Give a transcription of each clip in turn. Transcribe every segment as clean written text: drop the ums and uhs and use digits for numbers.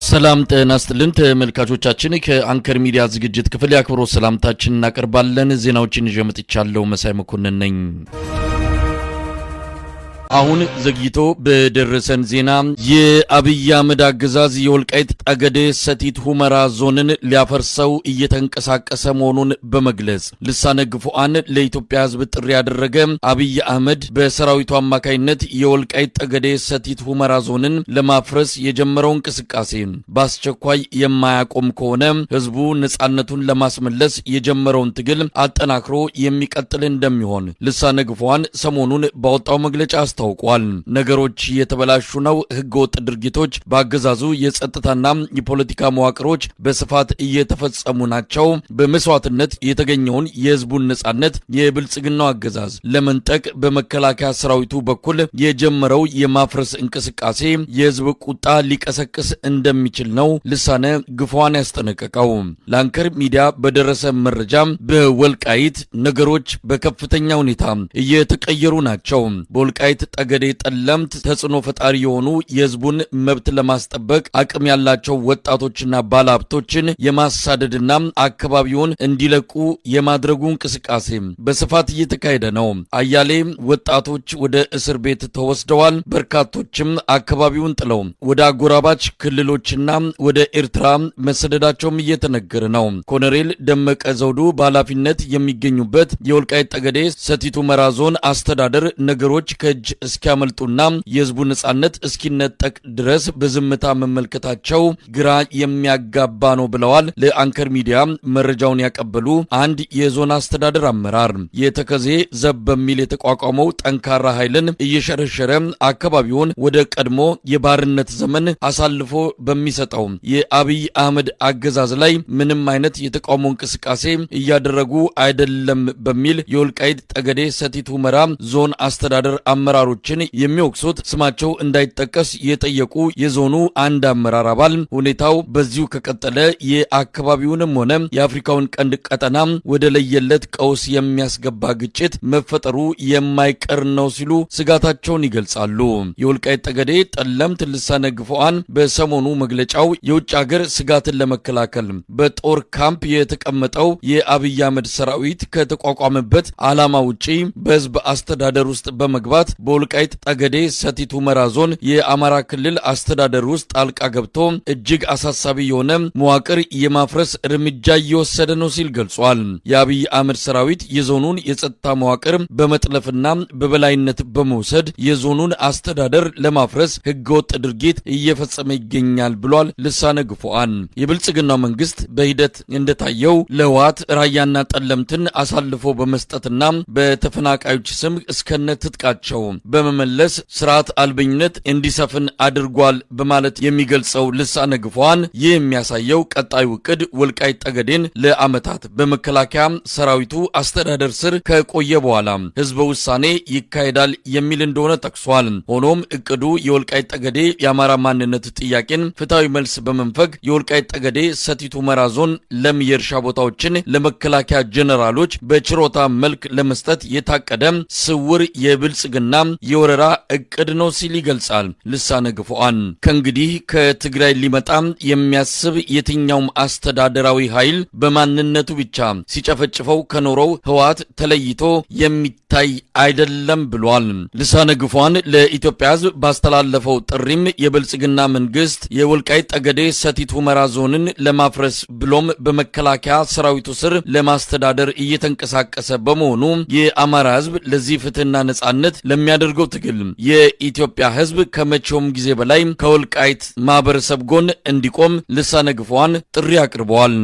ሰላም ጤና ይስጥልን ተመልካቾቻችን ከአንከር ሚዲያ ዝግጅት ክፍል ያክብሮት ሰላምታችንን እናቀርባለን። ዜናዎችን ይዤ መጥቻለሁ። መሳይ መኮንን ነኝ። አሁን ዘግይቶ በደረሰን ዜና የአብይ አህመድ አገዛዝ የወልቃይት ጠገዴ ሰቲት ሁመራ ዞንን ሊያፈርሰው እየተንቀሳቀሰ መሆኑን በመግለጽ ልሳነ ግፉዓን ለኢትዮጵያ ሕዝብ ጥሪ ያደረገ አብይ አህመድ በሰራዊቱ አማካይነት የወልቃይት ጠገዴ ሰቲት ሁመራ ዞንን ለማፍረስ የጀመረው እንቅስቃሴ በአስቸኳይ የማያቆም ከሆነ ሕዝቡ ነጻነቱን ለማስመለስ የጀመረውን ትግል አጠናክሮ የሚቀጥል እንደሚሆን ልሳነ ግፉዓን ሰሞኑን ባወጣው መግለጫ ታውቋል። ነገሮች የተበላሹ ነው። ህገወጥ ድርጊቶች በአገዛዙ የጸጥታና የፖለቲካ መዋቅሮች በስፋት እየተፈጸሙ ናቸው። በመስዋዕትነት የተገኘውን የህዝቡን ነጻነት የብልጽግናው አገዛዝ ለመንጠቅ በመከላከያ ሰራዊቱ በኩል የጀመረው የማፍረስ እንቅስቃሴ የህዝብ ቁጣ ሊቀሰቅስ እንደሚችል ነው ልሳነ ግፉዓን ያስጠነቀቀው። ለአንከር ሚዲያ በደረሰ መረጃ በወልቃይት ነገሮች በከፍተኛ ሁኔታ እየተቀየሩ ናቸው። በወልቃይት ጠገዴ ጠለምት ተጽዕኖ ፈጣሪ የሆኑ የህዝቡን መብት ለማስጠበቅ አቅም ያላቸው ወጣቶችና ባለሀብቶችን የማሳደድና አካባቢውን እንዲለቁ የማድረጉ እንቅስቃሴ በስፋት እየተካሄደ ነው። አያሌ ወጣቶች ወደ እስር ቤት ተወስደዋል። በርካቶችም አካባቢውን ጥለው ወደ አጎራባች ክልሎችና ወደ ኤርትራ መሰደዳቸውም እየተነገረ ነው። ኮሎኔል ደመቀ ዘውዱ በኃላፊነት የሚገኙበት የወልቃይት ጠገዴ ሰቲት ሁመራ ዞን አስተዳደር ነገሮች ከእጅ እስኪያመልጡና የህዝቡ ነጻነት እስኪነጠቅ ድረስ በዝምታ መመልከታቸው ግራ የሚያጋባ ነው ብለዋል። ለአንከር ሚዲያ መረጃውን ያቀበሉ አንድ የዞን አስተዳደር አመራር የተከዜ ዘብ በሚል የተቋቋመው ጠንካራ ኃይልን እየሸረሸረ አካባቢውን ወደ ቀድሞ የባርነት ዘመን አሳልፎ በሚሰጠው የአብይ አህመድ አገዛዝ ላይ ምንም አይነት የተቃውሞ እንቅስቃሴ እያደረጉ አይደለም በሚል የወልቃይት ጠገዴ ሰቲት ሁመራ ዞን አስተዳደር አመራሮችን የሚወቅሱት ስማቸው እንዳይጠቀስ የጠየቁ የዞኑ አንድ አመራር አባል ሁኔታው በዚሁ ከቀጠለ የአካባቢውንም ሆነ የአፍሪካውን ቀንድ ቀጠና ወደ ለየለት ቀውስ የሚያስገባ ግጭት መፈጠሩ የማይቀር ነው ሲሉ ስጋታቸውን ይገልጻሉ። የወልቃይት ጠገዴ ጠለምት ልሳነ ግፉዓን በሰሞኑ መግለጫው የውጭ ሀገር ስጋትን ለመከላከል በጦር ካምፕ የተቀመጠው የአብይ አህመድ ሰራዊት ከተቋቋመበት ዓላማ ውጪ በህዝብ አስተዳደር ውስጥ በመግባት በወልቃይት ጠገዴ ሰቲት ሁመራ ዞን የአማራ ክልል አስተዳደር ውስጥ ጣልቃ ገብቶ እጅግ አሳሳቢ የሆነ መዋቅር የማፍረስ እርምጃ እየወሰደ ነው ሲል ገልጿል። የአብይ አህመድ ሰራዊት የዞኑን የጸጥታ መዋቅር በመጥለፍና በበላይነት በመውሰድ የዞኑን አስተዳደር ለማፍረስ ህገወጥ ድርጊት እየፈጸመ ይገኛል ብሏል። ልሳነ ግፉዓን የብልጽግናው መንግስት በሂደት እንደታየው ለህወሓት ራያና ጠለምትን አሳልፎ በመስጠትና በተፈናቃዮች ስም እስከነ ትጥቃቸው በመመለስ ስርዓት አልበኝነት እንዲሰፍን አድርጓል በማለት የሚገልጸው ልሳነ ግፉዓን ይህ የሚያሳየው ቀጣዩ ዕቅድ ወልቃይት ጠገዴን ለዓመታት በመከላከያ ሰራዊቱ አስተዳደር ስር ከቆየ በኋላ ህዝበ ውሳኔ ይካሄዳል የሚል እንደሆነ ጠቅሷል። ሆኖም ዕቅዱ የወልቃይት ጠገዴ የአማራ ማንነት ጥያቄን ፍትሃዊ መልስ በመንፈግ የወልቃይት ጠገዴ ሰቲት ሁመራ ዞን ለም የእርሻ ቦታዎችን ለመከላከያ ጀነራሎች በችሮታ መልክ ለመስጠት የታቀደ ስውር የብልጽግና የወረራ እቅድ ነው ሲል ይገልጻል ልሳነ ግፉዓን። ከእንግዲህ ከትግራይ ሊመጣ የሚያስብ የትኛውም አስተዳደራዊ ኃይል በማንነቱ ብቻ ሲጨፈጭፈው ከኖረው ህወሓት ተለይቶ የሚታይ አይደለም ብሏል። ልሳነ ግፉዓን ለኢትዮጵያ ህዝብ ባስተላለፈው ጥሪም የብልጽግና መንግስት የወልቃይት ጠገዴ ሰቲት ሁመራ ዞንን ለማፍረስ ብሎም በመከላከያ ሰራዊቱ ስር ለማስተዳደር እየተንቀሳቀሰ በመሆኑ የአማራ ህዝብ ለዚህ ፍትህና ነጻነት ለሚያደርገው ትግል የኢትዮጵያ ህዝብ ከመቼውም ጊዜ በላይ ከወልቃይት ማህበረሰብ ጎን እንዲቆም ልሳነ ግፉዓን ጥሪ አቅርበዋል።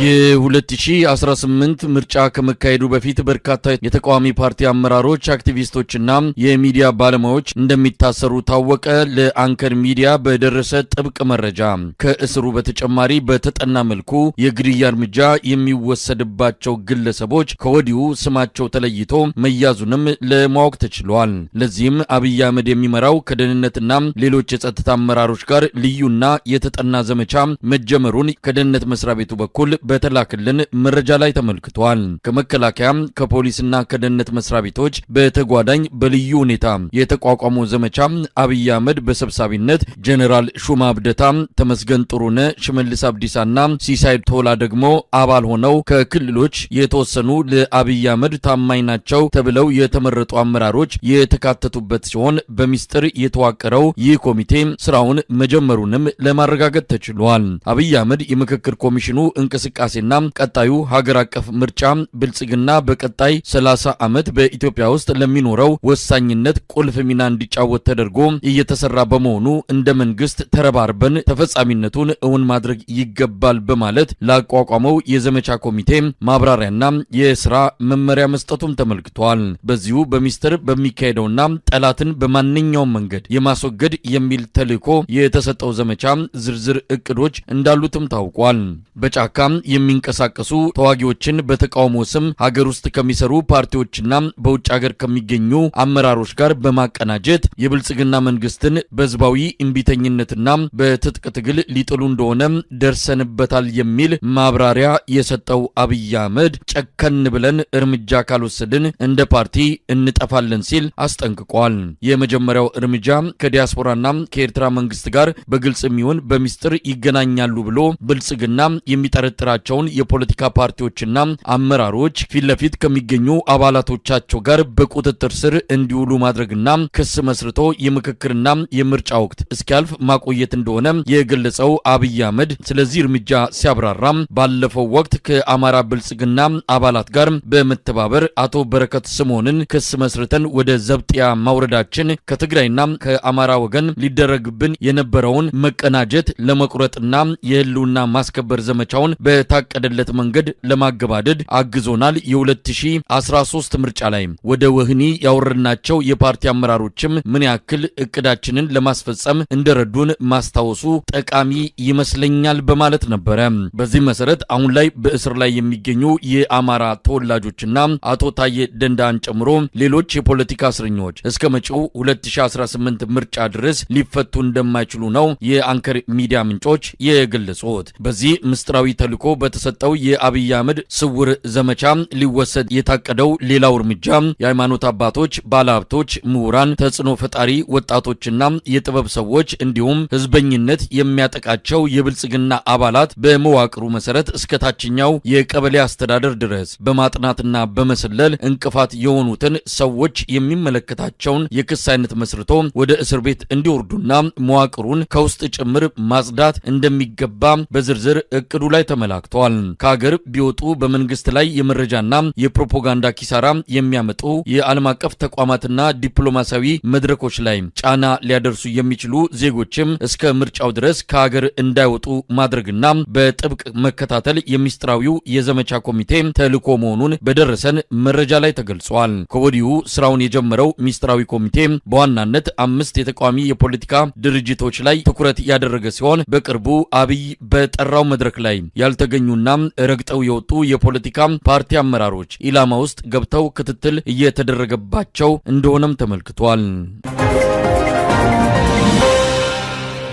የ2018 ምርጫ ከመካሄዱ በፊት በርካታ የተቃዋሚ ፓርቲ አመራሮች፣ አክቲቪስቶችና የሚዲያ ባለሙያዎች እንደሚታሰሩ ታወቀ። ለአንከር ሚዲያ በደረሰ ጥብቅ መረጃ ከእስሩ በተጨማሪ በተጠና መልኩ የግድያ እርምጃ የሚወሰድባቸው ግለሰቦች ከወዲሁ ስማቸው ተለይቶ መያዙንም ለማወቅ ተችሏል። ለዚህም አብይ አህመድ የሚመራው ከደህንነትና ሌሎች የጸጥታ አመራሮች ጋር ልዩና የተጠና ዘመቻ መጀመሩን ከደህንነት መስሪያ ቤቱ በኩል በተላከልን መረጃ ላይ ተመልክቷል። ከመከላከያ ከፖሊስና ከደህንነት መስሪያ ቤቶች በተጓዳኝ በልዩ ሁኔታ የተቋቋመው ዘመቻ አብይ አህመድ በሰብሳቢነት ጀነራል ሹማ አብደታ፣ ተመስገን ጥሩነ፣ ሽመልስ አብዲሳና ሲሳይ ቶላ ደግሞ አባል ሆነው ከክልሎች የተወሰኑ ለአብይ አህመድ ታማኝ ናቸው ተብለው የተመረጡ አመራሮች የተካተቱበት ሲሆን በሚስጥር የተዋቀረው ይህ ኮሚቴ ስራውን መጀመሩንም ለማረጋገጥ ተችሏል። አብይ አህመድ የምክክር ኮሚሽኑ እንቅስቃሴና ቀጣዩ ሀገር አቀፍ ምርጫ ብልጽግና በቀጣይ 30 ዓመት በኢትዮጵያ ውስጥ ለሚኖረው ወሳኝነት ቁልፍ ሚና እንዲጫወት ተደርጎ እየተሰራ በመሆኑ እንደ መንግስት ተረባርበን ተፈጻሚነቱን እውን ማድረግ ይገባል በማለት ላቋቋመው የዘመቻ ኮሚቴ ማብራሪያና የስራ መመሪያ መስጠቱም ተመልክቷል። በዚሁ በሚስጥር በሚካሄደውና ጠላትን በማንኛውም መንገድ የማስወገድ የሚል ተልዕኮ የተሰጠው ዘመቻ ዝርዝር እቅዶች እንዳሉትም ታውቋል። በጫካ የሚንቀሳቀሱ ተዋጊዎችን በተቃውሞ ስም ሀገር ውስጥ ከሚሰሩ ፓርቲዎችና በውጭ ሀገር ከሚገኙ አመራሮች ጋር በማቀናጀት የብልጽግና መንግስትን በህዝባዊ እምቢተኝነትና በትጥቅ ትግል ሊጥሉ እንደሆነ ደርሰንበታል የሚል ማብራሪያ የሰጠው አብይ አህመድ ጨከን ብለን እርምጃ ካልወሰድን እንደ ፓርቲ እንጠፋለን ሲል አስጠንቅቋል። የመጀመሪያው እርምጃ ከዲያስፖራና ከኤርትራ መንግስት ጋር በግልጽ የሚሆን በሚስጥር ይገናኛሉ ብሎ ብልጽግና የሚጠረጥራቸውን የፖለቲካ ፓርቲዎችና አመራሮች ፊት ለፊት ከሚገኙ አባላቶቻቸው ጋር በቁጥጥር ስር እንዲውሉ ማድረግና ክስ መስርቶ የምክክርና የምርጫ ወቅት እስኪያልፍ ማቆየት እንደሆነ የገለጸው አብይ አህመድ ስለዚህ እርምጃ ሲያብራራ ባለፈው ወቅት ከአማራ ብልጽግና አባላት ጋር በመተባበር አቶ በረከት ስምኦንን ክስ መስርተን ወደ ዘብጥያ ማውረዳችን ከትግራይና ከአማራ ወገን ሊደረግብን የነበረውን መቀናጀት ለመቁረጥና የህልውና ማስከበር ዘመቻውን በታቀደለት መንገድ ለማገባደድ አግዞናል። የ2013 ምርጫ ላይ ወደ ወህኒ ያወረድናቸው የፓርቲ አመራሮችም ምን ያክል እቅዳችንን ለማስፈጸም እንደረዱን ማስታወሱ ጠቃሚ ይመስለኛል በማለት ነበረ። በዚህ መሰረት አሁን ላይ በእስር ላይ የሚገኙ የአማራ ተወላጆችና አቶ ታዬ ደንዳን ጨምሮ ሌሎች የፖለቲካ እስረኞች እስከ መጪው 2018 ምርጫ ድረስ ሊፈቱ እንደማይችሉ ነው የአንከር ሚዲያ ምንጮች የገለጹት። በዚህ ምስጢራዊ ተልዕኮ በተሰጠው የአብይ አህመድ ስውር ዘመቻ ሊወሰድ የታቀደው ሌላው እርምጃ የሃይማኖት አባቶች፣ ባለሀብቶች፣ ምሁራን፣ ተጽዕኖ ፈጣሪ ወጣቶችና የጥበብ ሰዎች እንዲሁም ህዝበኝነት የሚያጠቃቸው የብልጽግና አባላት በመዋቅሩ መሰረት እስከ ታችኛው የቀበሌ አስተዳደር ድረስ በማጥናትና በመሰለል እንቅፋት የሆኑትን ሰዎች የሚመለከታቸውን የክስ አይነት መስርቶ ወደ እስር ቤት እንዲወርዱና መዋቅሩን ከውስጥ ጭምር ማጽዳት እንደሚገባ በዝርዝር እቅዱ ላይ ተመላክቷል። ከሀገር ቢወጡ በመንግስት ላይ የመረጃና የፕሮፓጋንዳ ኪሳራ የሚያመጡ የዓለም አቀፍ ተቋማትና ዲፕሎማሲያዊ መድረኮች ላይ ጫና ሊያደርሱ የሚችሉ ዜጎችም እስከ ምርጫው ድረስ ከሀገር እንዳይወጡ ማድረግና በጥብቅ መከታተል የሚስጥራዊው የዘመቻ ኮሚቴ ተልዕኮ መሆኑን በደረሰን መረጃ ላይ ተገልጿል። ከወዲሁ ስራውን የጀመረው ሚስጥራዊ ኮሚቴ በዋናነት 5 የተቃዋሚ የፖለቲካ ድርጅቶች ላይ ትኩረት ያደረገ ሲሆን በቅርቡ አብይ በጠራው መድረክ ላይ ያልተገኙና ረግጠው የወጡ የፖለቲካ ፓርቲ አመራሮች ኢላማ ውስጥ ገብተው ክትትል እየተደረገባቸው እንደሆነም ተመልክቷል።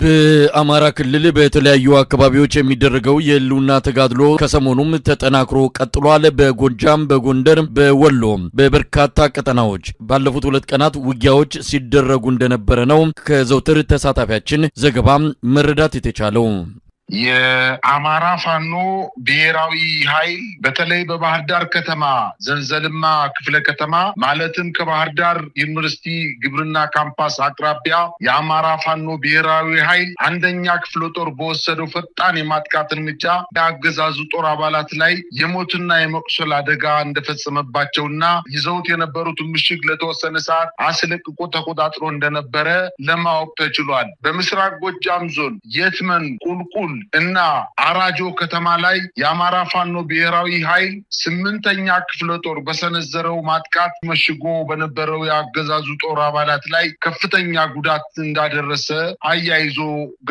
በአማራ ክልል በተለያዩ አካባቢዎች የሚደረገው የህልውና ተጋድሎ ከሰሞኑም ተጠናክሮ ቀጥሏል። በጎጃም፣ በጎንደር፣ በወሎ በበርካታ ቀጠናዎች ባለፉት 2 ቀናት ውጊያዎች ሲደረጉ እንደነበረ ነው ከዘውትር ተሳታፊያችን ዘገባ መረዳት የተቻለው። የአማራ ፋኖ ብሔራዊ ኃይል በተለይ በባህር ዳር ከተማ ዘንዘልማ ክፍለ ከተማ ማለትም ከባህር ዳር ዩኒቨርሲቲ ግብርና ካምፓስ አቅራቢያ የአማራ ፋኖ ብሔራዊ ኃይል 1ኛ ክፍለ ጦር በወሰደው ፈጣን የማጥቃት እርምጃ የአገዛዙ ጦር አባላት ላይ የሞትና የመቁሰል አደጋ እንደፈጸመባቸውና ይዘውት የነበሩት ምሽግ ለተወሰነ ሰዓት አስለቅቆ ተቆጣጥሮ እንደነበረ ለማወቅ ተችሏል። በምስራቅ ጎጃም ዞን የትመን ቁልቁል እና አራጆ ከተማ ላይ የአማራ ፋኖ ብሔራዊ ኃይል 8ኛ ክፍለ ጦር በሰነዘረው ማጥቃት መሽጎ በነበረው የአገዛዙ ጦር አባላት ላይ ከፍተኛ ጉዳት እንዳደረሰ አያይዞ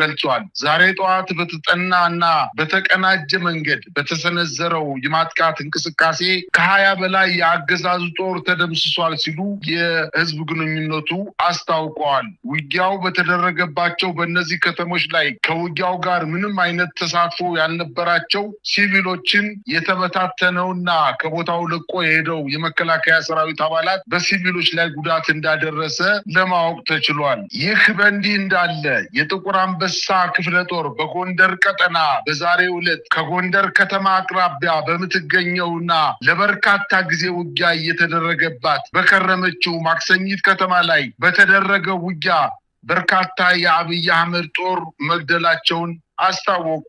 ገልጿል። ዛሬ ጠዋት በተጠና እና በተቀናጀ መንገድ በተሰነዘረው የማጥቃት እንቅስቃሴ ከ20 በላይ የአገዛዙ ጦር ተደምስሷል ሲሉ የህዝብ ግንኙነቱ አስታውቀዋል። ውጊያው በተደረገባቸው በእነዚህ ከተሞች ላይ ከውጊያው ጋር ምንም አይነት ተሳትፎ ያልነበራቸው ሲቪሎችን የተበታተነውና ከቦታው ለቆ የሄደው የመከላከያ ሰራዊት አባላት በሲቪሎች ላይ ጉዳት እንዳደረሰ ለማወቅ ተችሏል። ይህ በእንዲህ እንዳለ የጥቁር አንበሳ ክፍለ ጦር በጎንደር ቀጠና በዛሬው ዕለት ከጎንደር ከተማ አቅራቢያ በምትገኘውና ለበርካታ ጊዜ ውጊያ እየተደረገባት በከረመችው ማክሰኝት ከተማ ላይ በተደረገው ውጊያ በርካታ የአብይ አህመድ ጦር መግደላቸውን አስታወቁ።